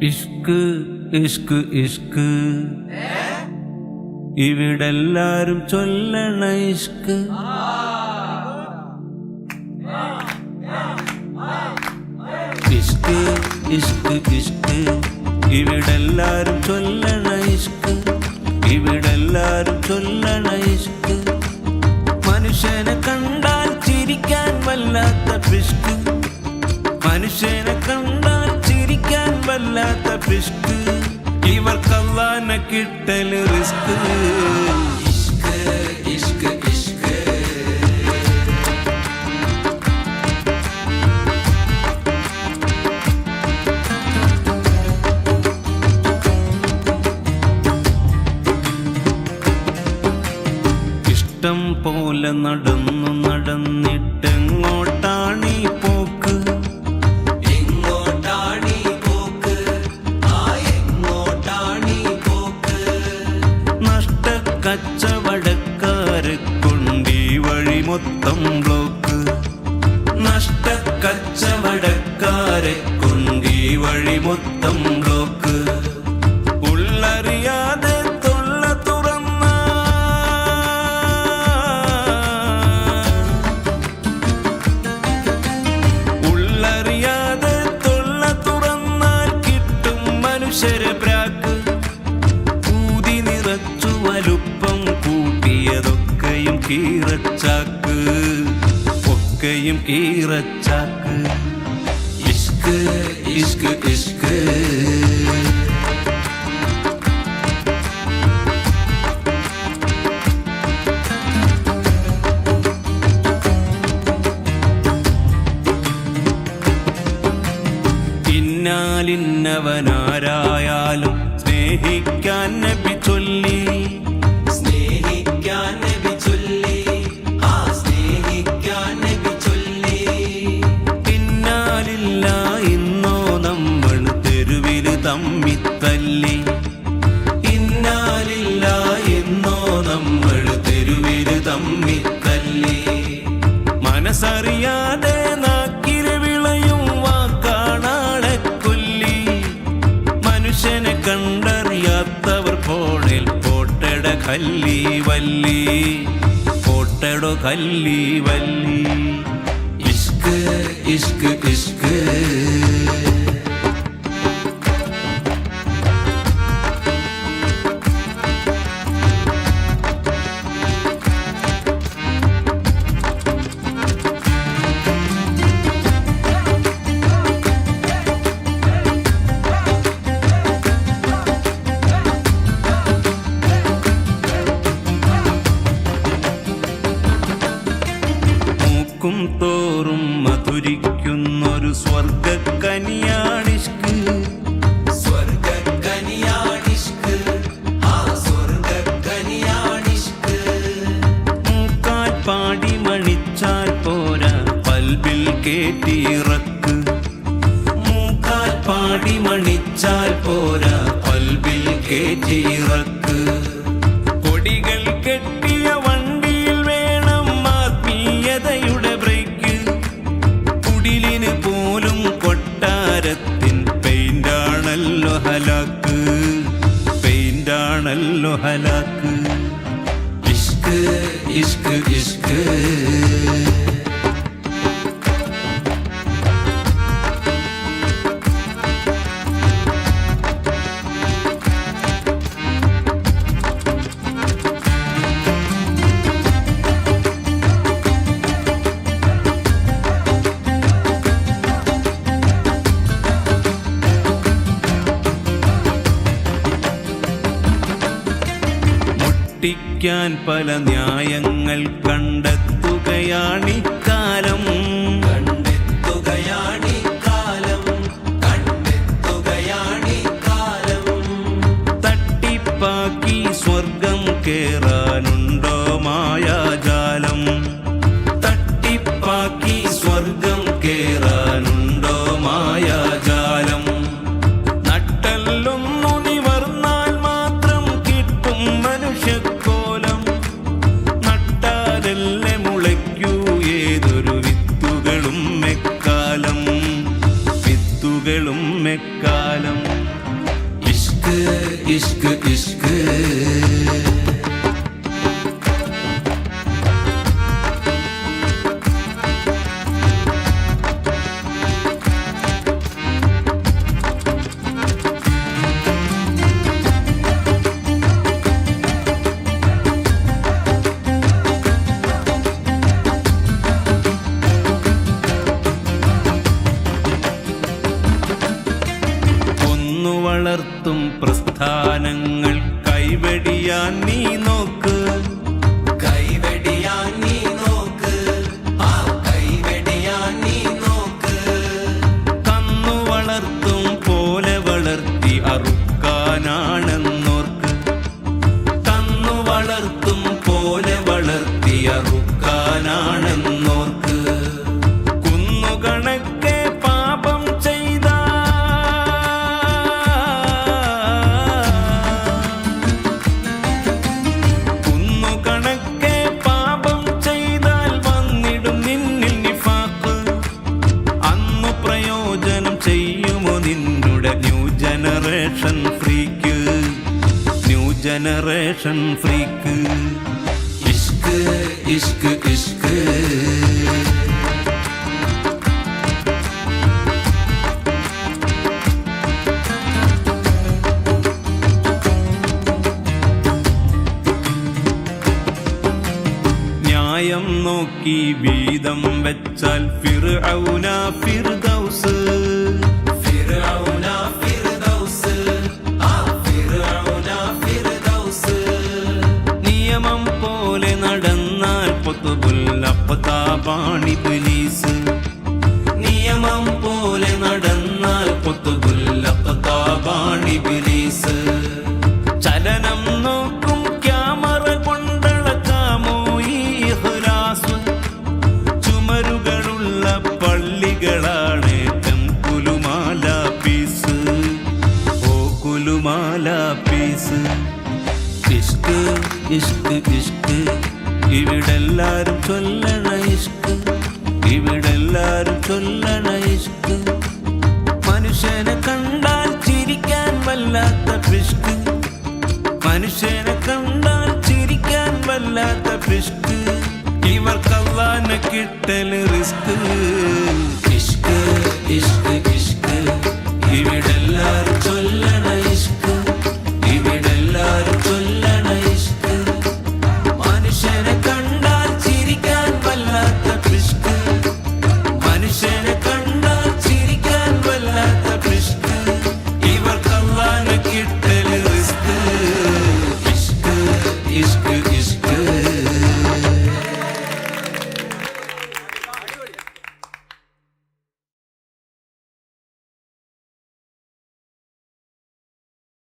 ഇഷ്ക് ഇഷ്ക് ഇഷ്ക് ഇവിടെല്ലാരും ചൊല്ലണ ഇഷ്ക്. ഇഷ്ക് ഇഷ്ക് ഇഷ്ക് ഇവിടെല്ലാരും ചൊല്ലണ ഇഷ്ക്. ഇവിടെല്ലാരും ചൊല്ലണ ഇഷ്ക്. മനുഷ്യനെ കണ്ടാൽ ചിരിക്കാൻ വല്ലാത്ത പിഷ്ക്. മനുഷ്യനെ കണ്ടാൽ ചിരിക്കാൻ വല്ലാത്ത പിഷ്ക്. ഇവർക്കല്ലാനെ കിട്ടല് റിസ്ക്. ഇഷ്ക് ഇഷ്ക് ഇഷ്ക് ഇഷ്ടം പോലെ നടന്നു നടന്നിട്ടെങ്ങോട്ടാണീ പോക്ക്. കച്ചവടക്കാരെ കൊണ്ടീ വഴി മൊത്തം ബ്ലോക്ക്. നഷ്ടക്കച്ചവടക്കാരെ കൊണ്ടീ വഴി മൊത്തം ബ്ലോക്ക്. ഉള്ളറിയാതെ തൊള്ള തുറന്ന ഉള്ളറിയാതെ തൊള്ള തുറന്നാൽ കിട്ടും മനുഷ്യരെ പ്രാക്ക്. ഊതി നിറച്ചു വലുപ്പം കൂട്ടിയതൊക്കെയും കീറച്ചാക്ക്. ഒക്കെയും കീറച്ചാക്ക്. ഇഷ്ക് ഇഷ്ക് ഇഷ്ക് ഇന്നാലിന്നവനാരായാലും സ്നേഹിക്കാൻ നബി ചൊല്ലി. സ്നേഹിക്കാൻ നബി ചൊല്ലി. ആ സ്നേഹിക്കാൻ നബി ചൊല്ലി. ഇന്നാലില്ല ഇന്നോ നമ്മൾ തെരുവിൽ തമ്മിത്തല്ലി. ഇന്നാലില്ല ഇന്നോ നമ്മൾ തെരുവിൽ തമ്മിത്തല്ലി. മനസ്സറിയാതെ നാക്കിലെ വിളയും വാക്കാണാളെ കൊല്ലി. മനുഷ്യനെ കണ്ടറിയാത്തവർ ഫോണിൽ പോട്ടട കല്ലി വല്ലി. പോട്ടടോ കല്ലി വല്ലി. ഇഷ്ക് ഇഷ്ക് ഇഷ്ക് തോറും മധുരിക്കുന്നൊരു സ്വർഗക്കനിയാണിഷ്ക്. സ്വർഗക്കനിയാണിഷ്ക്. ആ സ്വർഗക്കനിയാണിഷ്ക്. മൂക്കാൽ പാടി മണിച്ചാൽ പോരാ പൽബിൽ കേറ്റിറക്ക്. മൂക്കാൽ പാടി മണിച്ചാൽ പോരാ പൽബിൽ കേറ്റിറക്ക്. കൊടികൾ കെട്ടിയ വണ്ടിയിൽ വേണം ആത്മീയതയുടെ ബ്രേക്ക്. കുടിലിന് പോലും കൊട്ടാരത്തിൻ പെയിന്റാണല്ലോ ഹലാക്ക്. പെയിന്റാണല്ലോ ഹലാക്ക്. ഇഷ്ക് ഇഷ്ക് ഇഷ്ക് ക്കാൻ പല ന്യായങ്ങൾ കണ്ടെത്തുകയാണിക്കാലം. കണ്ടെത്തുകയാണിക്കാലം. കണ്ടെത്തുകയാണിക്കാലം. തട്ടിപ്പാക്കി സ്വർഗം കേറാനുണ്ടോ മായാജാലം. തട്ടിപ്പാക്കി സ്വർഗം കേറാനുണ്ടോ മായാജാലം. നട്ടല്ലൊന്നു നിവർന്നാൽ മാത്രം കിട്ടും മനുഷ്യ. നട്ടാലല്ലേ മുളയ്ക്കൂ കുട്ടിക്കാലം. ഇഷ്ക് ഇഷ്ക് ഇഷ്ക് വളർത്തും പ്രസ്ഥാനങ്ങൾ കൈവെടിയാൻ നീ നോക്ക്, കൈവെടിയാൻ നീ നോക്ക്, ആ കൈവെടിയാൻ നീ നോക്ക്. കന്നു വളർത്തും പോലെ വളർത്തി അറുക്കാനാണെന്നോർക്ക്, കന്നു വളർത്തും പോലെ വളർത്തി അറുക്കാനാണെന്നോർക്ക്. കുന്നുകണക്കെ പാപം ചെയ്ത generation freak, new generation freak. Ishq Ishq Ishq ന്യായം നോക്കി വീതം വെച്ചാൽ ഫിർഔന ഫിർദൗസ്, ഫിർഔന ഫിർദൗസ്, ആ ഫിർഔന ഫിർദൗസ്. നിയമം പോലെ നടന്നാൽ ഖുത്ബുൽ അഖ്താബാണ് ഇബ്ലീസ്, നിയമം പോലെ നടന്നാൽ ഖുത്ബുൽ അഖ്താബാണ് ഇബ്ലീസ്. ചലനം നോക്കും ക്യാമറ കൊണ്ടളക്കാമോ ഈ ഇഖ്ലാസ്, ചുമരുകളുള്ള പള്ളികളാണ് കുലുമാല പീസ്, ഓ കുലുമാല പീസ്. ഇഷ്ക് ഇഷ്ക് ഇഷ്ക് ഇവിടെല്ലാരും ചൊല്ലണ ഇഷ്ക്, ഇവിടെല്ലാരും ചൊല്ലണ ഇഷ്ക്. മനുഷ്യനെ കണ്ടാൽ ചിരിക്കാൻ വല്ലാത്ത പിഷ്ക്, മനുഷ്യനെ കണ്ടാൽ ചിരിക്കാൻ വല്ലാത്ത പിഷ്ക്. ഇവർക്ക് അല്ലാഹനെ കിട്ടൽ റിസ്ക്. ഇഷ്ക് ഇഷ്ക്